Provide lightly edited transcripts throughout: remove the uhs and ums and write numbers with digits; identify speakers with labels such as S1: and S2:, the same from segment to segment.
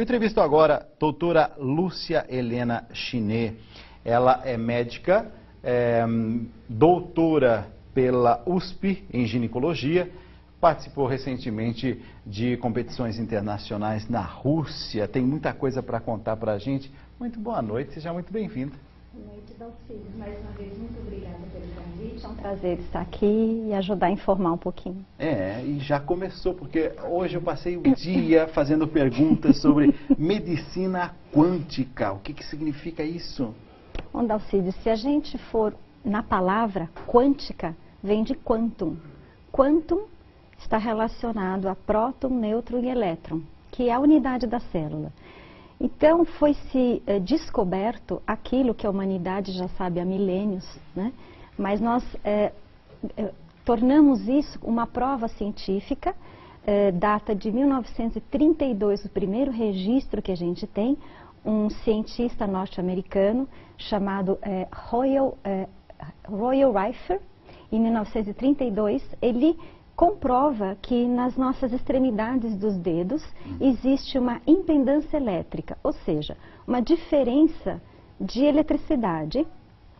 S1: Eu entrevisto agora a doutora Lúcia Helena Chinet. Ela é médica, doutora pela USP em ginecologia, participou recentemente de competições internacionais na Rússia, tem muita coisa para contar para a gente. Muito boa noite, seja muito bem-vinda.
S2: Boa noite, Dalcídio. Mais uma vez, muito obrigada pelo convite. É um prazer estar aqui e ajudar a informar um pouquinho.
S1: E já começou, porque hoje eu passei o dia fazendo perguntas sobre medicina quântica. O que significa isso?
S2: Bom, Dalcídio, se a gente for na palavra quântica, vem de quantum. Quantum está relacionado a próton, nêutron e elétron, que é a unidade da célula. Então, foi-se descoberto aquilo que a humanidade já sabe há milênios, né? Mas nós tornamos isso uma prova científica, data de 1932, o primeiro registro que a gente tem, um cientista norte-americano chamado Royal Rifer, em 1932, ele comprova que nas nossas extremidades dos dedos existe uma impedância elétrica, ou seja, uma diferença de eletricidade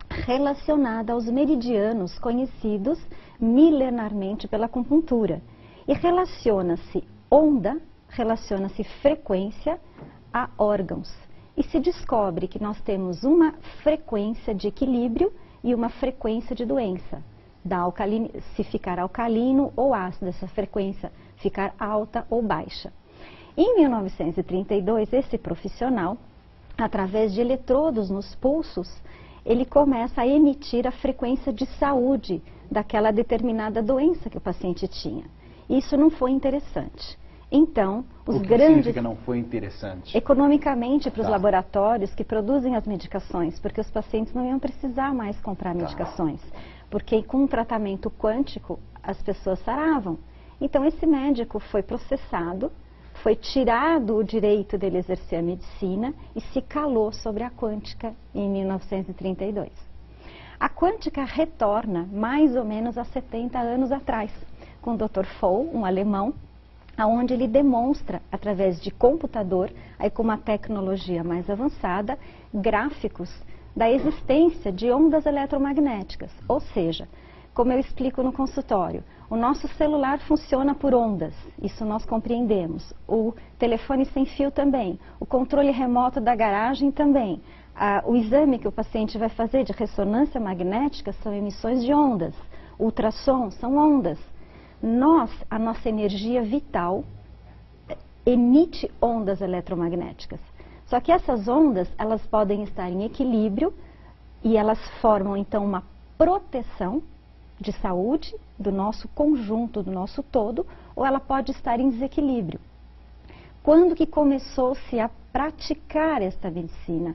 S2: relacionada aos meridianos conhecidos milenarmente pela acupuntura. E relaciona-se onda, relaciona-se frequência a órgãos. E se descobre que nós temos uma frequência de equilíbrio e uma frequência de doença. Se ficar alcalino ou ácido, essa frequência ficar alta ou baixa. Em 1932, esse profissional, através de eletrodos nos pulsos, ele começa a emitir a frequência de saúde daquela determinada doença que o paciente tinha. Isso não foi interessante. Então,
S1: os grandes... significa não foi interessante?
S2: Economicamente para os laboratórios que produzem as medicações, porque os pacientes não iam precisar mais comprar medicações. Porque com um tratamento quântico, as pessoas saravam. Então, esse médico foi processado, foi tirado o direito dele exercer a medicina e se calou sobre a quântica em 1932. A quântica retorna mais ou menos há 70 anos atrás, com o Dr. Fow, um alemão, onde ele demonstra, através de computador, aí com uma tecnologia mais avançada, gráficos da existência de ondas eletromagnéticas. Ou seja, como eu explico no consultório, o nosso celular funciona por ondas, isso nós compreendemos. O telefone sem fio também, o controle remoto da garagem também. O exame que o paciente vai fazer de ressonância magnética são emissões de ondas. Ultrassom são ondas. A nossa energia vital emite ondas eletromagnéticas. Só que essas ondas, elas podem estar em equilíbrio e elas formam então uma proteção de saúde do nosso conjunto, do nosso todo, ou ela pode estar em desequilíbrio. Quando que começou-se a praticar esta medicina?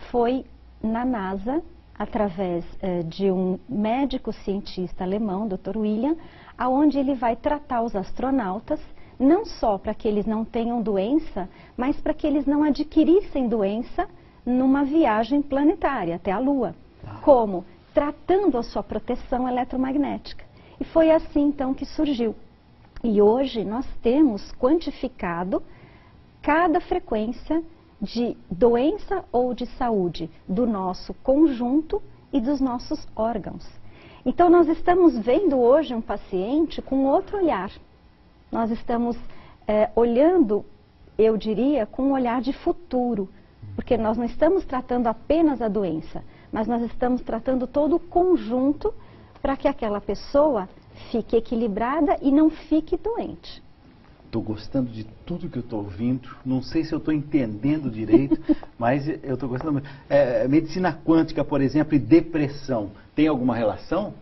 S2: Foi na NASA, através de um médico cientista alemão, Dr. William, aonde ele vai tratar os astronautas, não só para que eles não tenham doença, mas para que eles não adquirissem doença numa viagem planetária até a Lua. Como? Tratando a sua proteção eletromagnética. E foi assim então que surgiu. E hoje nós temos quantificado cada frequência de doença ou de saúde do nosso conjunto e dos nossos órgãos. Então nós estamos vendo hoje um paciente com outro olhar. Nós estamos olhando, eu diria, com um olhar de futuro, porque nós não estamos tratando apenas a doença, mas nós estamos tratando todo o conjunto para que aquela pessoa fique equilibrada e não fique doente.
S1: Estou gostando de tudo que eu estou ouvindo, não sei se eu estou entendendo direito, mas eu estou gostando muito. Medicina quântica, por exemplo, e depressão, tem alguma relação?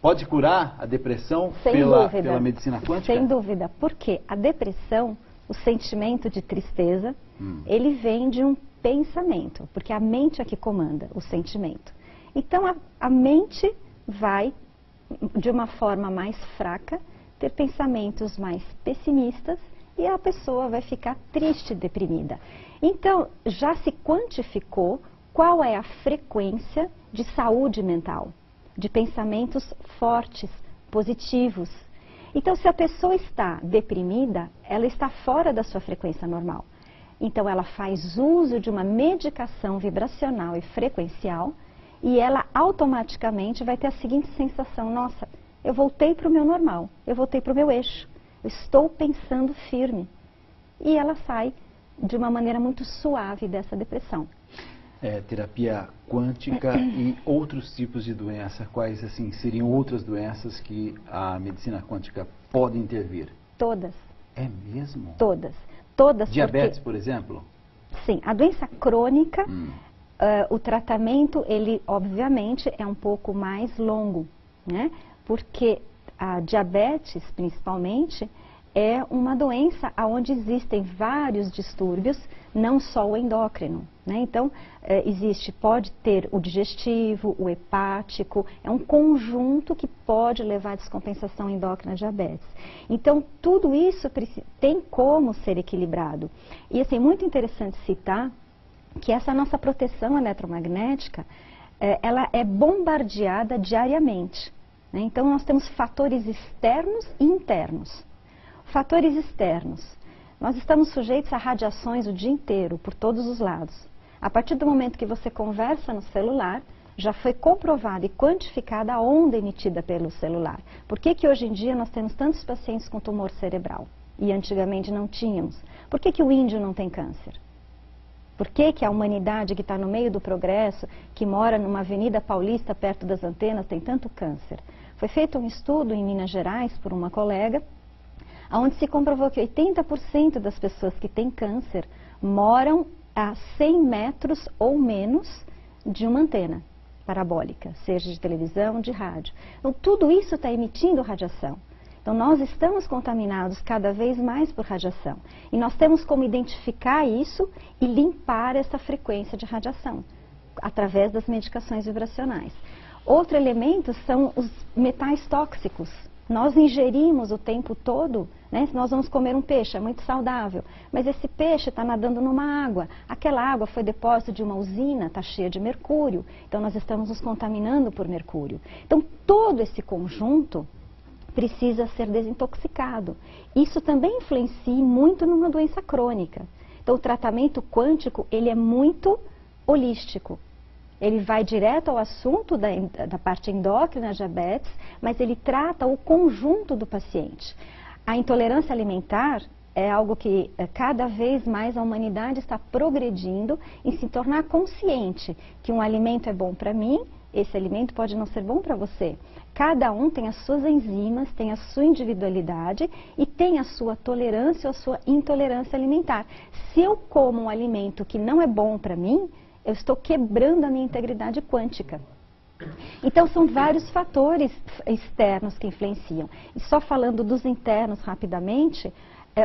S1: Pode curar a depressão pela medicina quântica?
S2: Sem dúvida, porque a depressão, o sentimento de tristeza, ele vem de um pensamento, porque a mente é que comanda o sentimento. Então a mente vai, de uma forma mais fraca, ter pensamentos mais pessimistas e a pessoa vai ficar triste, deprimida. Então já se quantificou qual é a frequência de saúde mental, de pensamentos fortes, positivos. Então, se a pessoa está deprimida, ela está fora da sua frequência normal. Então ela faz uso de uma medicação vibracional e frequencial e ela automaticamente vai ter a seguinte sensação: nossa, eu voltei para o meu normal, eu voltei para o meu eixo, eu estou pensando firme. E ela sai de uma maneira muito suave dessa depressão.
S1: Terapia quântica e outros tipos de doença, quais assim seriam outras doenças que a medicina quântica pode intervir?
S2: Todas.
S1: É mesmo?
S2: Todas. Todas.
S1: Diabetes, por exemplo?
S2: Sim, a doença crônica, o tratamento, ele obviamente é um pouco mais longo, né? Porque a diabetes, principalmente, é uma doença onde existem vários distúrbios, não só o endócrino, né? Então, pode ter o digestivo, o hepático, é um conjunto que pode levar à descompensação endócrina diabetes. Então, tudo isso tem como ser equilibrado. E, assim, muito interessante citar que essa nossa proteção eletromagnética, ela é bombardeada diariamente, né? Então, nós temos fatores externos e internos. Fatores externos. Nós estamos sujeitos a radiações o dia inteiro, por todos os lados. A partir do momento que você conversa no celular, já foi comprovada e quantificada a onda emitida pelo celular. Por que hoje em dia nós temos tantos pacientes com tumor cerebral? E antigamente não tínhamos. Por que o índio não tem câncer? Por que a humanidade que está no meio do progresso, que mora numa avenida paulista perto das antenas, tem tanto câncer? Foi feito um estudo em Minas Gerais por uma colega, onde se comprovou que 80% das pessoas que têm câncer moram a 100 metros ou menos de uma antena parabólica, seja de televisão, de rádio. Então, tudo isso está emitindo radiação. Então, nós estamos contaminados cada vez mais por radiação. E nós temos como identificar isso e limpar essa frequência de radiação, através das medicações vibracionais. Outro elemento são os metais tóxicos. Nós ingerimos o tempo todo, né? Se nós vamos comer um peixe, é muito saudável, mas esse peixe está nadando numa água, aquela água foi depósito de uma usina, está cheia de mercúrio, então nós estamos nos contaminando por mercúrio. Então todo esse conjunto precisa ser desintoxicado. Isso também influencia muito numa doença crônica. Então o tratamento quântico, ele é muito holístico. Ele vai direto ao assunto da parte endócrina, diabetes, mas ele trata o conjunto do paciente. A intolerância alimentar é algo que cada vez mais a humanidade está progredindo em se tornar consciente que um alimento é bom para mim, esse alimento pode não ser bom para você. Cada um tem as suas enzimas, tem a sua individualidade e tem a sua tolerância ou a sua intolerância alimentar. Se eu como um alimento que não é bom para mim, eu estou quebrando a minha integridade quântica. Então, são vários fatores externos que influenciam. E só falando dos internos rapidamente,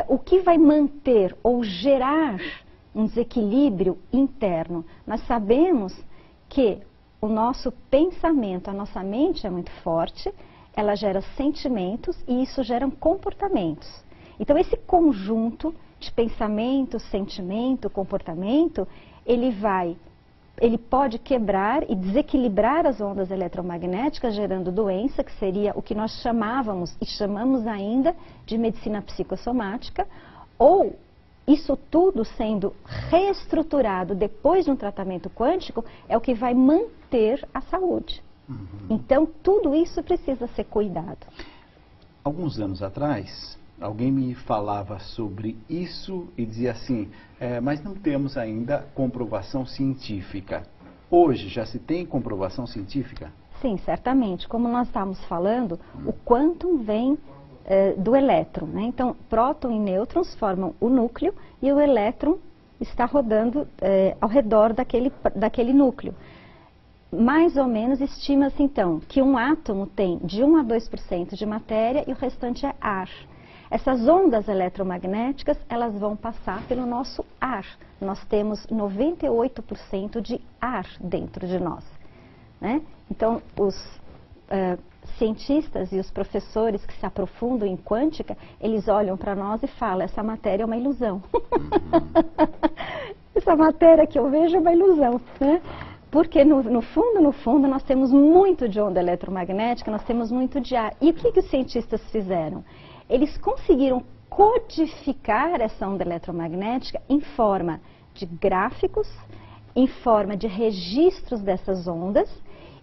S2: o que vai manter ou gerar um desequilíbrio interno? Nós sabemos que o nosso pensamento, a nossa mente é muito forte, ela gera sentimentos e isso gera comportamentos. Então, esse conjunto de pensamento, sentimento, comportamento, ele pode quebrar e desequilibrar as ondas eletromagnéticas, gerando doença, que seria o que nós chamávamos e chamamos ainda de medicina psicossomática, ou isso tudo sendo reestruturado depois de um tratamento quântico, é o que vai manter a saúde. Então, tudo isso precisa ser cuidado.
S1: Alguns anos atrás, alguém me falava sobre isso e dizia assim, mas não temos ainda comprovação científica. Hoje já se tem comprovação científica?
S2: Sim, certamente. Como nós estávamos falando, o quantum vem do elétron, né? Então, próton e nêutrons formam o núcleo e o elétron está rodando ao redor daquele núcleo. Mais ou menos estima-se então que um átomo tem de 1 a 2% de matéria e o restante é ar. Essas ondas eletromagnéticas, elas vão passar pelo nosso ar. Nós temos 98% de ar dentro de nós, né? Então, os cientistas e os professores que se aprofundam em quântica, eles olham para nós e falam, essa matéria é uma ilusão. Essa matéria que eu vejo é uma ilusão, né? Porque no fundo, nós temos muito de onda eletromagnética, nós temos muito de ar. E o que os cientistas fizeram? Eles conseguiram codificar essa onda eletromagnética em forma de gráficos, em forma de registros dessas ondas,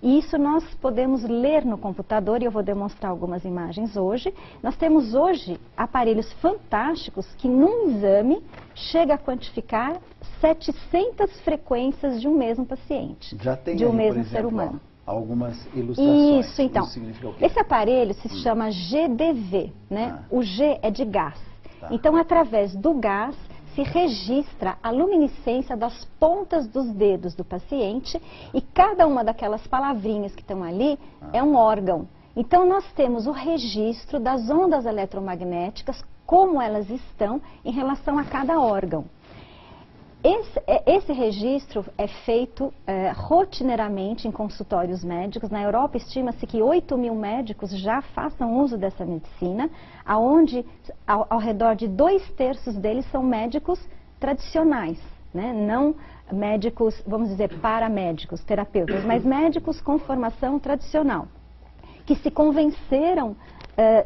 S2: e isso nós podemos ler no computador, e eu vou demonstrar algumas imagens hoje. Nós temos hoje aparelhos fantásticos que num exame chega a quantificar 700 frequências de um mesmo paciente,
S1: já tem
S2: de um
S1: aí,
S2: mesmo
S1: por exemplo,
S2: ser humano.
S1: Algumas ilustrações.
S2: Isso, então.
S1: Isso significa o quê?
S2: Esse aparelho se chama GDV, né? O G é de gás.
S1: Tá.
S2: Então, através do gás, se registra a luminescência das pontas dos dedos do paciente e cada uma daquelas palavrinhas que estão ali é um órgão. Então, nós temos o registro das ondas eletromagnéticas, como elas estão em relação a cada órgão. Esse registro é feito rotineiramente em consultórios médicos. Na Europa, estima-se que 8.000 médicos já façam uso dessa medicina, onde ao redor de 2/3 deles são médicos tradicionais, né? Não médicos, vamos dizer, paramédicos, terapeutas, mas médicos com formação tradicional, que se convenceram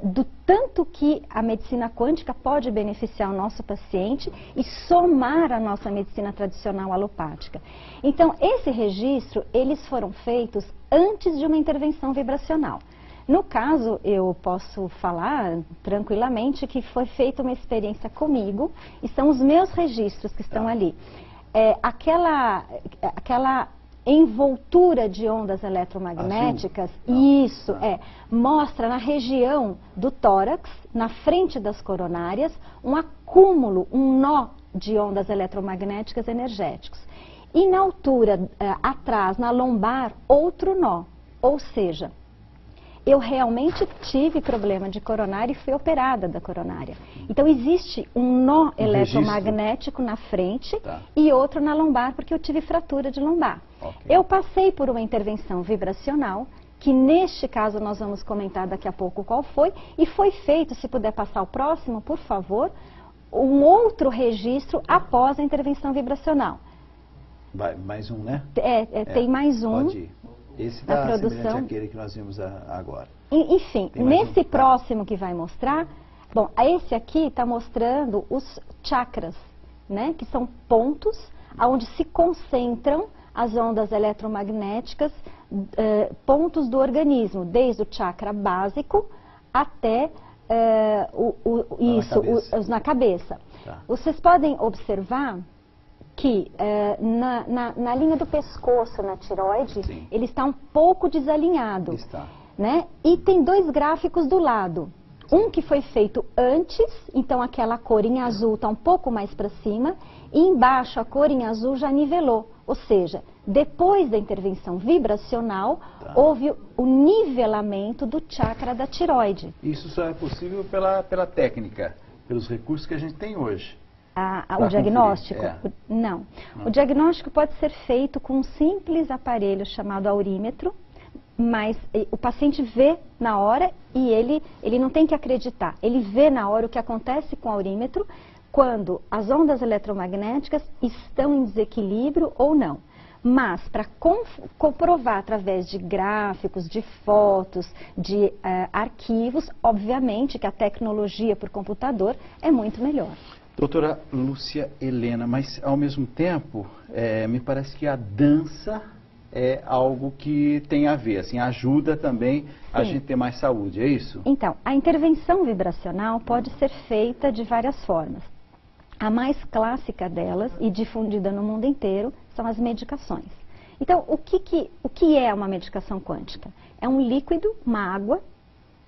S2: do tanto que a medicina quântica pode beneficiar o nosso paciente e somar a nossa medicina tradicional alopática. Então, esse registro, eles foram feitos antes de uma intervenção vibracional. No caso, eu posso falar tranquilamente que foi feita uma experiência comigo e são os meus registros que estão ali. Aquela envoltura de ondas eletromagnéticas, mostra na região do tórax, na frente das coronárias, um acúmulo, um nó de ondas eletromagnéticas energéticos. E na altura, atrás, na lombar, outro nó. Ou seja, eu realmente tive problema de coronária e fui operada da coronária. Então, existe um nó eletromagnético na frente e outro na lombar, porque eu tive fratura de lombar. Eu passei por uma intervenção vibracional, que neste caso nós vamos comentar daqui a pouco qual foi, e foi feito, se puder passar o próximo, por favor, um outro registro após a intervenção vibracional.
S1: Vai, mais um, né?
S2: Tem mais um.
S1: Pode ir. Esse está semelhante àquele que nós vimos agora.
S2: Enfim, nesse próximo que vai mostrar, bom, esse aqui está mostrando os chakras, né? Que são pontos onde se concentram as ondas eletromagnéticas, pontos do organismo, desde o chakra básico até na cabeça. Tá. Vocês podem observar que na linha do pescoço, na tireoide, ele está um pouco desalinhado. Né? E tem dois gráficos do lado. Um que foi feito antes, então aquela cor em azul está um pouco mais para cima, e embaixo a cor em azul já nivelou. Ou seja, depois da intervenção vibracional, houve o nivelamento do chakra da tireoide.
S1: Isso só é possível pela técnica, pelos recursos que a gente tem hoje.
S2: O diagnóstico? Não. O diagnóstico pode ser feito com um simples aparelho chamado aurímetro, mas o paciente vê na hora e ele não tem que acreditar. Ele vê na hora o que acontece com o aurímetro quando as ondas eletromagnéticas estão em desequilíbrio ou não. Mas para comprovar através de gráficos, de fotos, de arquivos, obviamente que a tecnologia por computador é muito melhor.
S1: Doutora Lúcia Helena, mas ao mesmo tempo, me parece que a dança é algo que tem a ver, assim, ajuda também a gente ter mais saúde, é isso?
S2: Então, a intervenção vibracional pode ser feita de várias formas. A mais clássica delas, e difundida no mundo inteiro, são as medicações. Então, o que é uma medicação quântica? É um líquido, uma água,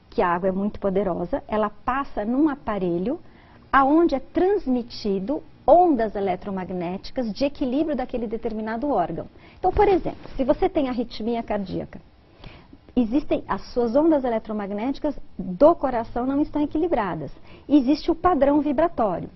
S2: que a água é muito poderosa, ela passa num aparelho aonde é transmitido ondas eletromagnéticas de equilíbrio daquele determinado órgão. Então, por exemplo, se você tem arritmia cardíaca, as suas ondas eletromagnéticas do coração não estão equilibradas. Existe o padrão vibratório.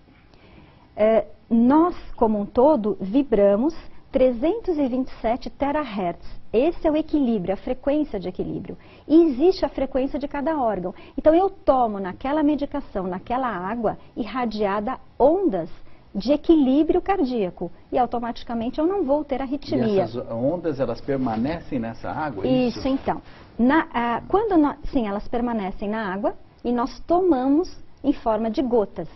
S2: Nós, como um todo, vibramos 327 terahertz. Esse é o equilíbrio, a frequência de equilíbrio. E existe a frequência de cada órgão. Então, eu tomo naquela medicação, naquela água, irradiada ondas de equilíbrio cardíaco e automaticamente eu não vou ter arritmia.
S1: E essas ondas, elas permanecem nessa água?
S2: Isso, então. Sim, elas permanecem na água e nós tomamos em forma de gotas.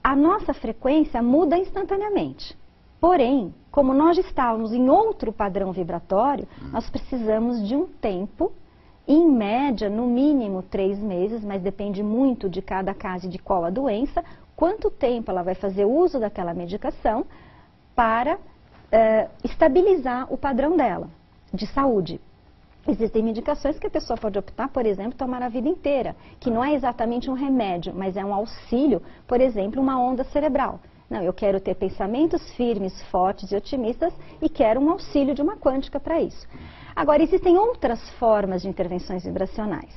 S2: A nossa frequência muda instantaneamente. Porém, como nós estávamos em outro padrão vibratório, nós precisamos de um tempo, em média, no mínimo 3 meses, mas depende muito de cada caso e de qual a doença, quanto tempo ela vai fazer uso daquela medicação para estabilizar o padrão dela de saúde. Existem medicações que a pessoa pode optar, por exemplo, tomar a vida inteira, que não é exatamente um remédio, mas é um auxílio, por exemplo, uma onda cerebral. Não, eu quero ter pensamentos firmes, fortes e otimistas e quero um auxílio de uma quântica para isso. Agora, existem outras formas de intervenções vibracionais.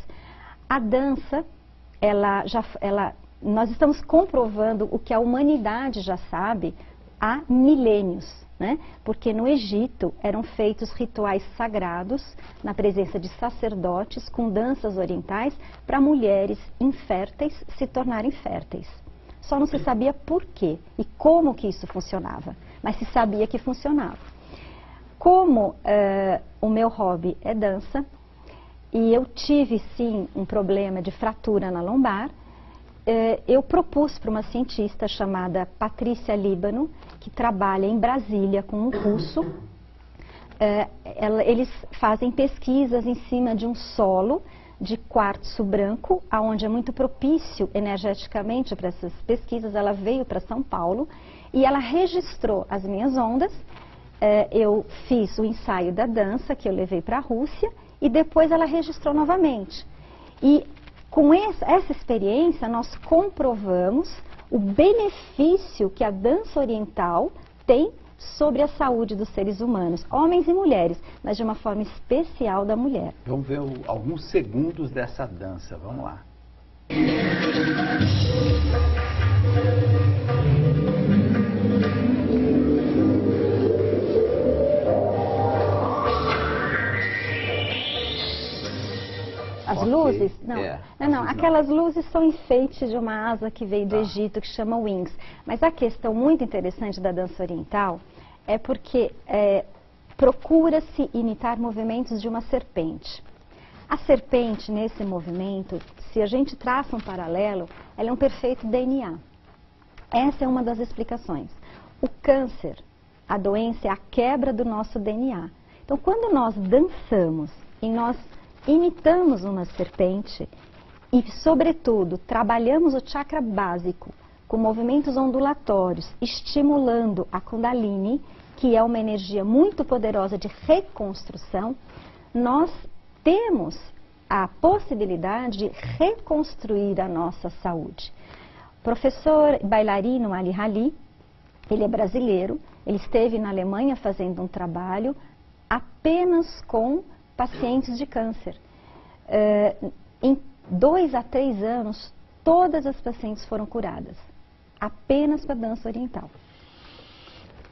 S2: A dança, nós estamos comprovando o que a humanidade já sabe há milênios, né? Porque no Egito eram feitos rituais sagrados na presença de sacerdotes com danças orientais para mulheres inférteis se tornarem férteis. Só não se sabia por quê e como que isso funcionava, mas se sabia que funcionava. Como o meu hobby é dança e eu tive sim um problema de fratura na lombar, eu propus para uma cientista chamada Patrícia Líbano, que trabalha em Brasília com um russo. Eles fazem pesquisas em cima de um solo de quartzo branco, onde é muito propício energeticamente para essas pesquisas. Ela veio para São Paulo e ela registrou as minhas ondas. Eu fiz o ensaio da dança que eu levei para a Rússia e depois ela registrou novamente. E com essa experiência, nós comprovamos o benefício que a dança oriental tem sobre a saúde dos seres humanos, homens e mulheres, mas de uma forma especial da mulher.
S1: Vamos ver alguns segundos dessa dança, vamos lá.
S2: As luzes? Não, aquelas luzes são enfeites de uma asa que veio do Egito, que chama Wings. Mas a questão muito interessante da dança oriental é porque procura-se imitar movimentos de uma serpente. A serpente, nesse movimento, se a gente traça um paralelo, ela é um perfeito DNA. Essa é uma das explicações. O câncer, a doença, é a quebra do nosso DNA. Então, quando nós dançamos e nós imitamos uma serpente e, sobretudo, trabalhamos o chakra básico com movimentos ondulatórios, estimulando a Kundalini, que é uma energia muito poderosa de reconstrução, nós temos a possibilidade de reconstruir a nossa saúde. O professor bailarino Ali Hali, ele é brasileiro, ele esteve na Alemanha fazendo um trabalho apenas com pacientes de câncer. Em 2 a 3 anos, todas as pacientes foram curadas, apenas com a dança oriental.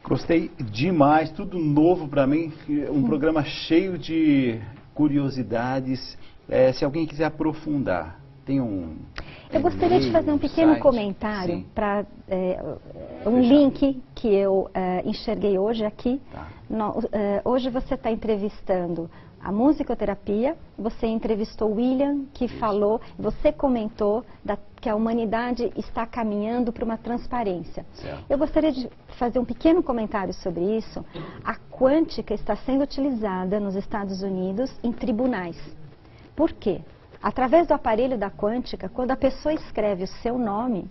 S1: Gostei demais, tudo novo para mim, um programa cheio de curiosidades. Se alguém quiser aprofundar, tem um...
S2: Eu gostaria de fazer um pequeno comentário para um link que eu enxerguei hoje aqui. Hoje você está entrevistando a musicoterapia, você entrevistou o William, que falou, você comentou que a humanidade está caminhando para uma transparência.
S1: Certo.
S2: Eu gostaria de fazer um pequeno comentário sobre isso. A quântica está sendo utilizada nos Estados Unidos em tribunais. Por quê? Através do aparelho da quântica, quando a pessoa escreve o seu nome,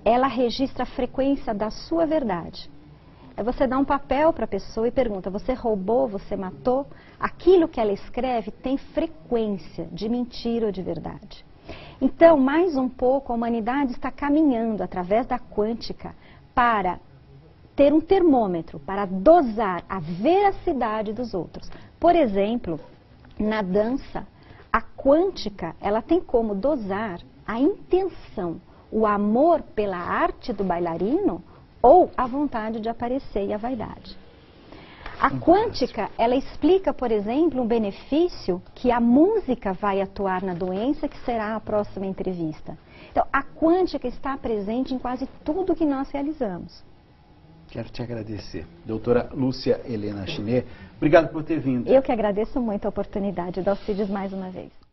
S2: ela registra a frequência da sua verdade. Você dá um papel para a pessoa e pergunta, você roubou, você matou? Aquilo que ela escreve tem frequência de mentira ou de verdade. Então, mais um pouco, a humanidade está caminhando através da quântica para ter um termômetro, para dosar a veracidade dos outros. Por exemplo, na dança, a quântica, ela tem como dosar a intenção, o amor pela arte do bailarino ou a vontade de aparecer e a vaidade. A quântica, ela explica, por exemplo, um benefício que a música vai atuar na doença, que será a próxima entrevista. Então, a quântica está presente em quase tudo que nós realizamos.
S1: Quero te agradecer. Doutora Lúcia Helena Chinet, obrigado por ter vindo.
S2: Eu que agradeço muito a oportunidade. Dalcides, mais uma vez.